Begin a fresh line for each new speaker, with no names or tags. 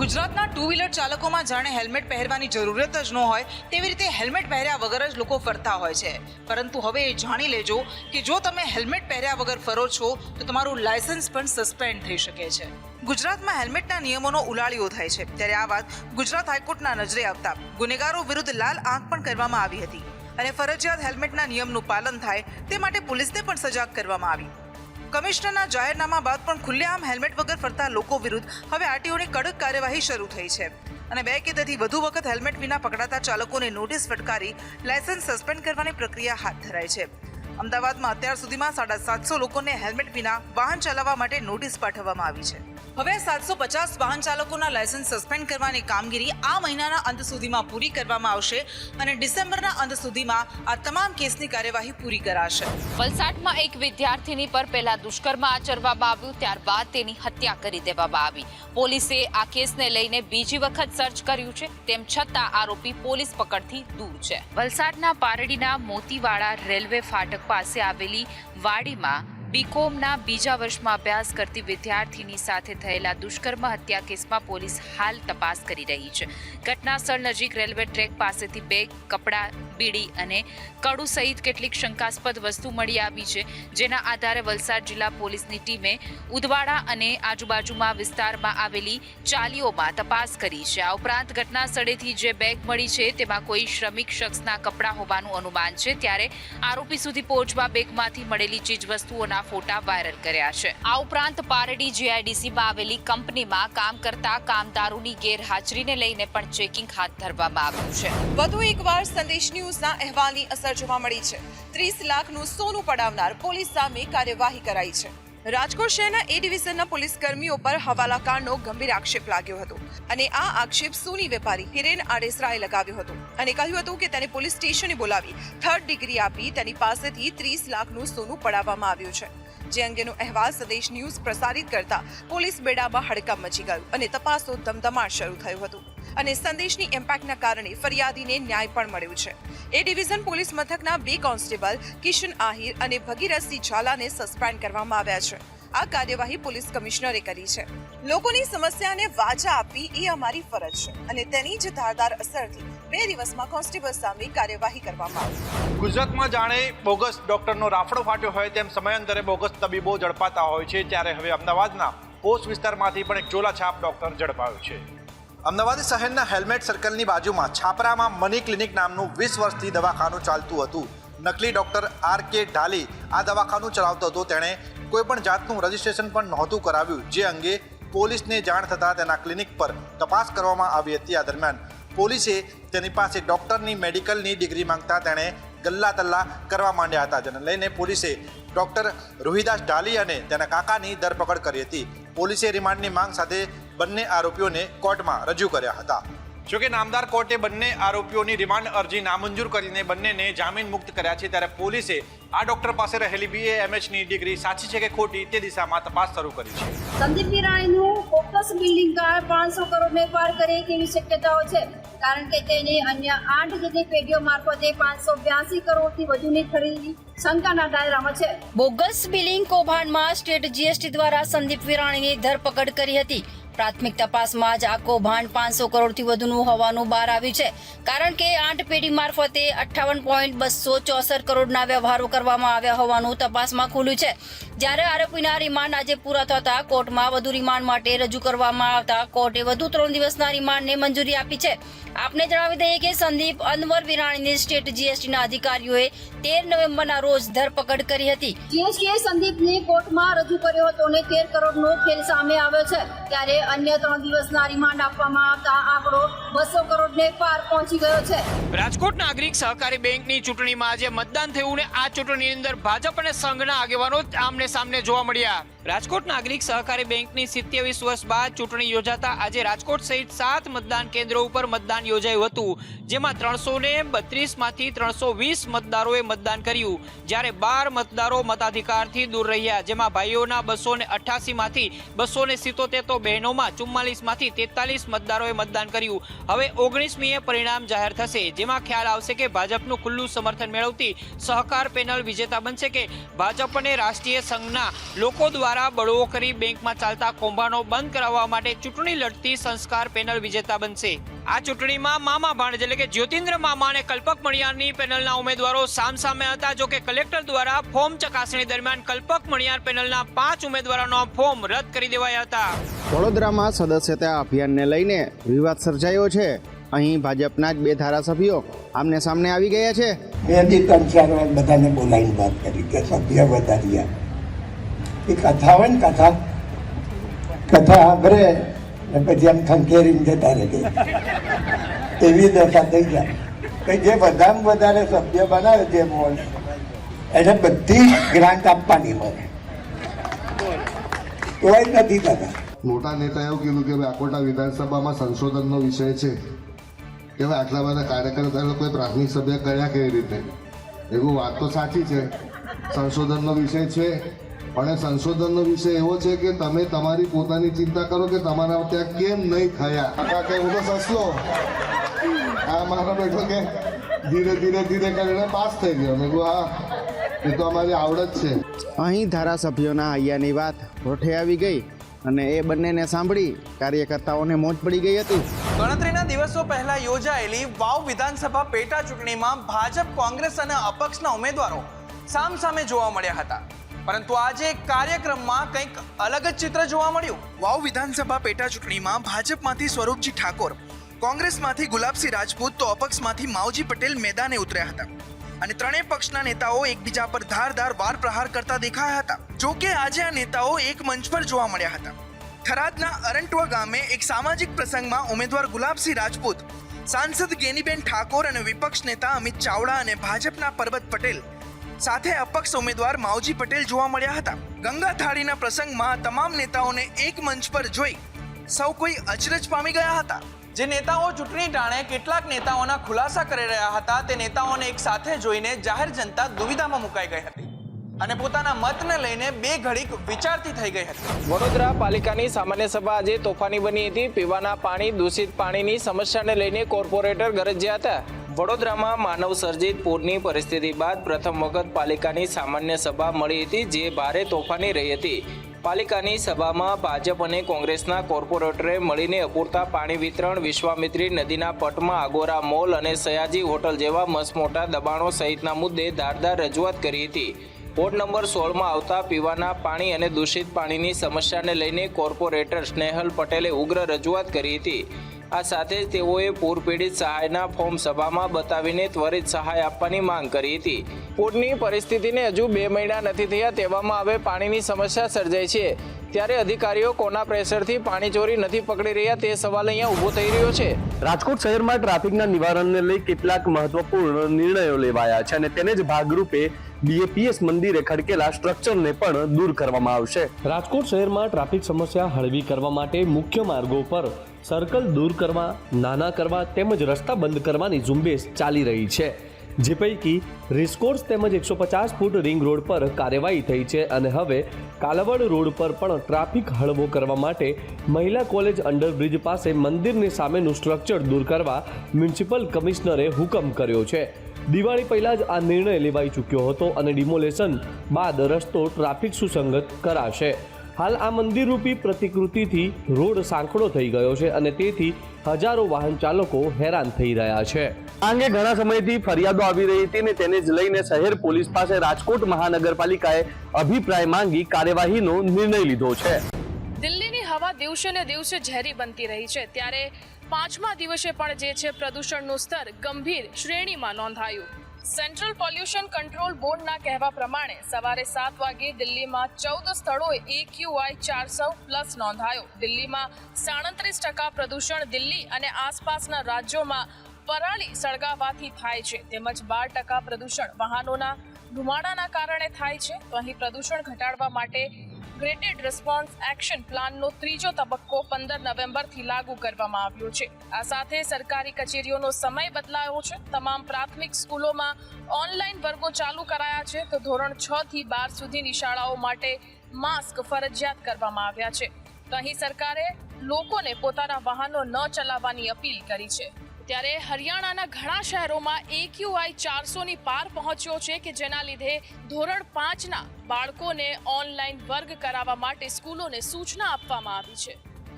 ગુજરાતના two wheeler ચાલકોમાં જાણે helmet પહેરવાની જરૂરત જ ન હોય તેવી રીતે હેલ્મેટ પહેર્યા વગર જ લોકો ફરતા હોય છે, પરંતુ હવે એ જાણી લેજો કે જો તમે હેલ્મેટ પહેર્યા વગર ફરો છો તો તમારું લાયસન્સ પણ સસ્પેન્ડ થઈ શકે છે। ગુજરાતમાં હેલ્મેટના નિયમોનો ઉલાળ્યો થાય છે, ત્યારે આ વાત ગુજરાત હાઈકોર્ટના નજરે આવતા ગુનેગારો વિરુદ્ધ લાલ આંખ પણ કરવામાં આવી હતી અને ફરજિયાત હેલ્મેટના નિયમનું પાલન થાય તે માટે પોલીસને પણ સજાગ કરવામાં આવી। કમિશનરના જાહેરનામા બાદ પણ ખુલ્લેઆમ હેલ્મેટ વગર ફરતા લોકો વિરુદ્ધ હવે આરટીઓની કડક કાર્યવાહી શરૂ થઈ છે અને 2 કે તેથી વધુ વખત હેલ્મેટ વિના પકડાતા ચાલકોને નોટિસ ફટકારી લાયસન્સ સસ્પેન્ડ કરવાની પ્રક્રિયા હાથ ધરાઈ છે। અમદાવાદમાં અત્યાર સુધીમાં 750 લોકોને હેલ્મેટ વિના વાહન ચલાવવા માટે નોટિસ પાઠવવામાં આવી છે। હવે 750 વાહન ચાલકોના લાયસન્સ સસ્પેન્ડ કરવાની કામગીરી આ મહિનાના અંત સુધીમાં પૂરી કરવામાં આવશે અને ડિસેમ્બરના અંત સુધીમાં આ તમામ કેસની કાર્યવાહી પૂરી કરાશે।
વલસાડમાં એક વિદ્યાર્થીની પર પહેલા દુષ્કર્મ આચરવામાં આવ્યું, ત્યારબાદ તેની હત્યા કરી દેવામાં આવી। પોલીસે આ કેસને લઈને બીજી વખત સર્ચ કર્યું છે, તેમ છતાં આરોપી પોલીસ પકડથી દૂર છે। વલસાડના પારડીના મોતીવાડા રેલવે ફાટક પાસે આવેલી વાડીમાં બીકોમના બીજા વર્ષમાં અભ્યાસ કરતી વિદ્યાર્થીની સાથે થયેલા દુષ્કર્મ હત્યા કેસમાં પોલીસ હાલ તપાસ કરી રહી છે। ઘટના સ્થળ નજીક રેલવે ટ્રેક પાસેથી બેગ, કપડાં, બીડી અને કડુ સહિત કેટલીક શંકાસ્પદ વસ્તુ મળી આવી છે, જેના આધારે વલસાડ જિલ્લા પોલીસની ટીમે ઉદવાડા અને આજુબાજુમાં વિસ્તારમાં આવેલી ચાલીઓમાં તપાસ કરી છે। આ ઉપરાંત ઘટના સ્થળેથી જે બેગ મળી છે તેમાં કોઈ શ્રમિક શખ્સના કપડાં હોવાનું અનુમાન છે, ત્યારે આરોપી સુધી પહોંચવા બેગમાંથી મળેલી ચીજવસ્તુઓના ફોટા વાયરલ કર્યા છે। આ ઉપરાંત પારડી જીઆઈડીસીમાં આવેલી કંપનીમાં કામ કરતા કામદારોની ગેરહાજરીને લઈને પણ ચેકિંગ હાથ ધરવામાં આવ્યું છે।
વધુ એકવાર સંદેશ ન્યૂઝના અહેવાલની અસર જોવા મળી છે। 30 લાખનું સોનું પડાવનાર પોલીસ સામે કાર્યવાહી કરાઈ છે। રાજકોટ શહેરના એ ડિવિઝનના પોલીસ કર્મીઓ પર હવાલાકાંડનો ગંભીર આક્ષેપ લાગ્યો હતો અને આ આક્ષેપ સોની વેપારી હિરેન આડેસરાએ લગાવ્યો હતો અને કહ્યું હતું કે તેને પોલીસ સ્ટેશને બોલાવી 3rd ડિગ્રી આપી તેની પાસેથી 30 લાખનું સોનું પડાવવામાં આવ્યું છે, જે અંગેનો અહેવાલ સંદેશ ન્યૂઝ પ્રસારિત કરતા પોલીસ બેડામાં હડકંપ મચી ગયું અને તપાસનો ધમધમાટ શરૂ થયું હતું અને સંદેશની ઇમ્પેક્ટના કારણે ફરિયાદીને ન્યાય પણ મળ્યો છે। એ ડિવિઝન પોલીસ મથકના 2 કોન્સ્ટેબલ કિશન આહિર અને ભગીરથસિંહ ઝાલાને સસ્પેન્ડ કરવામાં આવ્યા છે। આ કાર્યવાહી પોલીસ કમિશનરે કરી છે। લોકોની સમસ્યાને વાચા આપવી એ અમારી ફરજ છે અને તેની જ ધારદાર અસરથી 2 દિવસમાં કોન્સ્ટેબલ સામે કાર્યવાહી કરવામાં આવી।
ગુજરાતમાં જાણે બોગસ ડોક્ટરનો રાફડો ફાટ્યો હોય તેમ સમયાંતરે બોગસ તબીબો ઝડપાતા હોય છે, ત્યારે હવે અમદાવાદના પોસ્ટ વિસ્તારમાંથી પણ એક ચોલાછાપ ડોક્ટર ઝડપાયો છે। અમદાવાદ શહેરના હેલ્મેટ સર્કલની બાજુમાં છાપરામાં મની ક્લિનિક નામનું 20 વર્ષથી દવાખાનું ચાલતું હતું। નકલી ડોક્ટર RK ઢાલી આ દવાખાનું ચલાવતો હતો। તેણે કોઈપણ જાતનું રજીસ્ટ્રેશન પણ નહોતું કરાવ્યું, જે અંગે પોલીસને જાણ થતાં તેના ક્લિનિક પર તપાસ કરવામાં આવી હતી। આ દરમિયાન પોલીસે તેની પાસે ડોક્ટરની મેડિકલની ડિગ્રી માંગતા તેણે ગલ્લા તલ્લા કરવા માંડ્યા હતા, જેને લઈને પોલીસે ડોક્ટર રોહિદાસ ઢાલી અને તેના કાકાની ધરપકડ કરી હતી। પોલીસે રિમાન્ડની માંગ સાથે બંને આરોપીઓને કોર્ટમાં રજૂ કર્યા હતા। જોકે નામદાર કોર્ટે બંને આરોપીઓની રિમાન્ડ અરજી નામંજૂર કરીને બંનેને જામીન મુક્ત કર્યા છે, ત્યારે પોલીસે આ ડોક્ટર પાસે રહેલી BAMHની ડિગ્રી સાચી છે કે ખોટી તે દિશામાં તપાસ શરૂ કરી છે।
સંદીપ પિરાણીનું ફોકસ બિલ્ડિંગ કાર 500 કરોડને પાર કરે તેવી શક્યતાઓ છે, કારણ કે તેને અન્ય 8 જેટલી પેઢીઓ મારફતે 582 કરોડથી વધુની ખરીદી શંકાના દાયરામાં છે।
બોગસ બિલિંગ કૌભાંડમાં સ્ટેટ GST દ્વારા સંદીપ વિરાણીની ધરપકડ કરી હતી। પ્રાથમિક તપાસમાં જ આ કૌભાંડ 500 કરોડથી વધુનું હોવાનું બહાર આવ્યું છે, કારણ કે 8 પેઢી મારફતે 58.264 કરોડના વ્યવહારો કરવામાં આવ્યા હોવાનું તપાસમાં ખુલ્યું છે। જ્યારે આરોપીના રિમાન્ડ આજે પૂરા થતા કોર્ટમાં વધુ રિમાન્ડ માટે રજૂ કરવામાં આવતા કોર્ટે વધુ 3 દિવસના રિમાન્ડને મંજૂરી આપી છે। આપને જણાવી દઈએ કે સંદીપ અનવર વિરાણીની સ્ટેટ GSTના અધિકારીઓએ 13 નવેમ્બરના રોજ ધરપકડ કરી હતી।
GSTએ સંદીપને કોર્ટમાં રજૂ કર્યો હતો અને 13 કરોડનો ખેલ સામે આવ્યો છે, ત્યારે અન્ય 3 દિવસના રિમાન્ડ આપવામાં આવતા આંકડો 200 કરોડને પાર પહોંચી ગયો છે।
રાજકોટ નાગરિક સહકારી બેંકની ચૂંટણીમાં આજે મતદાન થયું ને આ ચૂંટણીની અંદર ભાજપ અને સંઘના આગેવાનો આમને સામને જોવા મળ્યા। રાજકોટ નાગરિક સહકારી બેંકની 27 વર્ષ બાદ ચૂંટણી યોજાતા આજે રાજકોટ સહિત 7 મતદાન કેન્દ્રો ઉપર મતદાન યોજાયું હતું, જેમાં 332 માંથી 320 મતદારોએ મતદાન કર્યું, જ્યારે 12 મતદારો મતાધિકારથી દૂર રહ્યા, જેમાં ભાઈઓના 288 માંથી 277 તો બહેનોમાં 44 માંથી 43 મતદારોએ મતદાન કર્યું। હવે 19મીએ પરિણામ જાહેર થશે, જેમાં ખ્યાલ આવશે કે ભાજપનું ખુલ્લું સમર્થન મેળવતી સહકાર પેનલ વિજેતા બનશે કે ભાજપ અને રાષ્ટ્રીય સંઘના લોકો દ્વારા દ્વારા બળવો કરી બેંકમાં ચાલતા કૌભાંડો બંધ કરાવવા માટે ચૂંટણી લડતી સંસ્કાર પેનલ વિજેતા બનશે. આ ચૂંટણીમાં મામા ભાણેજ એટલે કે જ્યોતિન્દ્ર મામા અને કલ્પક મણિયારની પેનલના ઉમેદવારો સામસામે હતા. જો કે કલેક્ટર દ્વારા ફોર્મ ચકાસણી દરમિયાન કલ્પક મણિયાર પેનલના 5 ઉમેદવારોના ફોર્મ રદ કરી દેવાયા હતા.
વડોદરામાં સદસ્યતા અભિયાનને લઈને વિવાદ સર્જાયો છે. અહીં ભાજપના જ 2 ધારાસભ્યો આમને સામને આવી ગયા છે.
મેં બી 3-4 વાર બધાને બોલાવીને વાત કરી કે સભ્ય વધાર્યા એ કથા હોય ને કથા સાંભળે ને પછી આમ ખંખેરીને જતા રહે એવી દશા થઈ જાય કે જે બધામાં વધારે સભ્ય બનાવે જે મોલ એને બધી ગ્રાન્ટ આપવાની હોય તોય નથી થતા.
મોટા નેતા એવું કીધું કે આકોટા વિધાનસભામાં સંશોધનનો વિષય છે કે આટલા બધા કાર્યકર્તા લોકોએ પ્રાથમિક સભ્ય કર્યા કેવી રીતે. એવું વાત તો સાચી છે, સંશોધનનો વિષય છે, પણ સંશોધનનો વિષય એવો છે કે તમે તમારી પોતાની ચિંતા કરો કે તમારા ત્યાં કેમ નહીં થયા. કે હું તો સસલો આ મારો બેઠો કે ધીરે ધીરે કરીને પાસ થઈ ગયો. મેં કહું હા એ તો અમારી આવડત છે.
અહીં ધારાસભ્યોના હૈયાની વાત હોઠે આવી ગઈ અને એ બંનેને સાંભળી કાર્યકર્તાઓને મોજ પડી ગઈ હતી.
ગણતરીના દિવસો પહેલા યોજાયેલી વાવ વિધાનસભા પેટા ચૂંટણીમાં ભાજપ, કોંગ્રેસ અને અપક્ષના ઉમેદવારો સામસામે જોવા મળ્યા હતા. પરંતુ આજે કાર્યક્રમમાં કંઈક અલગ જ ચિત્ર જોવા મળ્યું. વાવ વિધાનસભા પેટા ચૂંટણીમાં ભાજપમાંથી સ્વરૂપજી ઠાકોર, કોંગ્રેસમાંથી ગુલાબસિંહ રાજપૂત તો અપક્ષમાંથી માવજી પટેલ મેદાને ઉતર્યા હતા અને ત્રણેય પક્ષના નેતાઓ એકબીજા પર ધારદાર વાર પ્રહાર કરતા દેખાયા હતા. જો કે આજે આ નેતાઓ એક મંચ પર જોવા મળ્યા હતા. થરાદના અરંટવા ગામે એક સામાજિક પ્રસંગમાં ઉમેદવાર ગુલાબસિંહ રાજપૂત, સાંસદ ગેનીબેન ઠાકોર અને વિપક્ષ નેતા અમિત ચાવડા અને ભાજપના પરબત પટેલ સાથે અપક્ષ ઉમેદવાર માવજી પટેલ જોવા મળ્યા હતા. ગંગા થાળીના પ્રસંગમાં તમામ નેતાઓને એક મંચ પર જોઈ સૌ કોઈ અચરજ પામી ગયા હતા. જે નેતાઓ ચૂંટણી ટાણે કેટલાક નેતાઓના ખુલાસા કરી રહ્યા હતા તે નેતાઓને એક સાથે જોઈને જાહેર જનતા દુવિધામાં મુકાઈ ગઈ હતી અને પોતાના મતને લઈને બે ઘડીક વિચારતી થઈ ગઈ હતી.
વડોદરા પાલિકાની સામાન્ય સભા આજે તોફાની બની હતી. પીવાના પાણી, દૂષિત પાણીની સમસ્યાને લઈને કોર્પોરેટર ગરજ્યા હતા. વડોદરામાં માનવ સર્જિત પૂરની પરિસ્થિતિ બાદ પ્રથમ વખત પાલિકાની સામાન્ય સભા મળી હતી જે ભારે તોફાની રહી હતી. પાલિકાની સભામાં ભાજપ અને કોંગ્રેસના કોર્પોરેટરે મળીને અપૂરતા પાણી વિતરણ, વિશ્વામિત્રી નદીના પટમાં આગોરા મોલ અને સયાજી હોટલ જેવા મસમોટા દબાણો સહિતના મુદ્દે ધારદાર રજૂઆત કરી હતી. વોર્ડ નંબર 16માં આવતા પીવાના પાણી અને દૂષિત પાણીની સમસ્યાને લઈને કોર્પોરેટર સ્નેહલ પટેલે ઉગ્ર રજૂઆત કરી હતી. આ સાથે જ તેઓએ પૂર પીડિત સહાયના ફોર્મ સભામાં બતાવીને ત્વરિત સહાય આપવાની માંગ કરી હતી. પૂરની પરિસ્થિતિને હજુ 2 મહિના નથી થયા તેવામાં હવે પાણીની સમસ્યા સર્જાઈ છે ત્યારે અધિકારીઓ કોના પ્રેશરથી પાણી ચોરી નથી પકડી રહ્યા તે સવાલ અહીંયા ઊભો થઈ રહ્યો છે.
રાજકોટ શહેરમાં ટ્રાફિકના નિવારણને લઈ કેટલાક મહત્વપૂર્ણ નિર્ણયો લેવાયા છે અને તેને જ ભાગરૂપે BAPS મંદિરે ખડકેલા સ્ટ્રક્ચરને પણ દૂર કરવામાં આવશે.
રાજકોટ શહેરમાં ટ્રાફિક સમસ્યા હળવી કરવા માટે મુખ્ય માર્ગો પર સર્કલ દૂર કરવા, નાના કરવા તેમજ રસ્તા બંધ કરવાની ઝુંબેશ ચાલી રહી છે. જે પૈકી રેસકોર્સ તેમજ 150 ફૂટ રિંગ રોડ પર કાર્યવાહી થઈ છે અને હવે કાલાવડ રોડ પર પણ ટ્રાફિક હળવો કરવા માટે મહિલા કોલેજ અંડરબ્રિજ પાસે મંદિરની સામેનું સ્ટ્રક્ચર દૂર કરવા મ્યુનિસિપલ કમિશનરે હુકમ કર્યો છે. દિવાળી પહેલા જ આ નિર્ણય લેવાઈ ચૂક્યો હતો અને ડિમોલેશન બાદ રસ્તો ટ્રાફિક સુસંગત કરાશે. હાલ આ મંદિરરૂપી પ્રતિકૃતિથી રોડ સાંકડો થઈ ગયો છે અને તેથી હજારો વાહન ચાલકો હેરાન થઈ રહ્યા છે.
આ અંગે ઘણા સમયથી ફરિયાદો આવી રહી હતી અને તેને જ લઈને શહેર પોલીસ પાસે રાજકોટ મહાનગરપાલિકાએ અભિપ્રાય માંગી કાર્યવાહીનો નિર્ણય લીધો છે.
દિલ્હીની હવા દિવસે ને દિવસે ઝેરી બનતી રહી છે ત્યારે 5મા દિવસે પણ જે છે પ્રદૂષણનું સ્તર ગંભીર શ્રેણીમાં નોંધાયું. સેન્ટ્રલ પોલ્યુશન કંટ્રોલ બોર્ડના કહેવા પ્રમાણે સવારે 7 વાગે દિલ્હીમાં 14 સ્થળોએ AQI 400+ નોંધાયો. દિલ્હીમાં 37% પ્રદૂષણ દિલ્હી અને આસપાસના રાજ્યોમાં પરાળી સળગાવવાથી થાય છે તેમજ 12% પ્રદૂષણ વાહનોના ધુમાડાના કારણે થાય છે. તો અહીં પ્રદૂષણ ઘટાડવા માટે ગ્રેટેડ રિસ્પોન્સ એક્શન પ્લાનનો 3જો તબક્કો 15 નવેમ્બરથી લાગુ કરવામાં આવ્યો છે. આ સાથે સરકારી કચેરીઓનો સમય બદલાયો છે. તમામ પ્રાથમિક સ્કૂલોમાં ઓનલાઈન વર્ગો ચાલુ કરાયા છે તો ધોરણ 6 થી 12 સુધીની શાળાઓ માટે માસ્ક ફરજિયાત કરવામાં આવ્યા છે. તો અહીં સરકારે લોકોને પોતાના વાહનો ન ચલાવવાની અપીલ કરી છે. ત્યારે હરિયાણાના ઘણા શહેરોમાં AQI 400ની પાર પહોંચ્યો છે કે જેના લીધે ધોરણ 5ના બાળકોને ઓનલાઈન વર્ગ કરાવવા માટે સ્કૂલોને સૂચના આપવામાં આવી છે.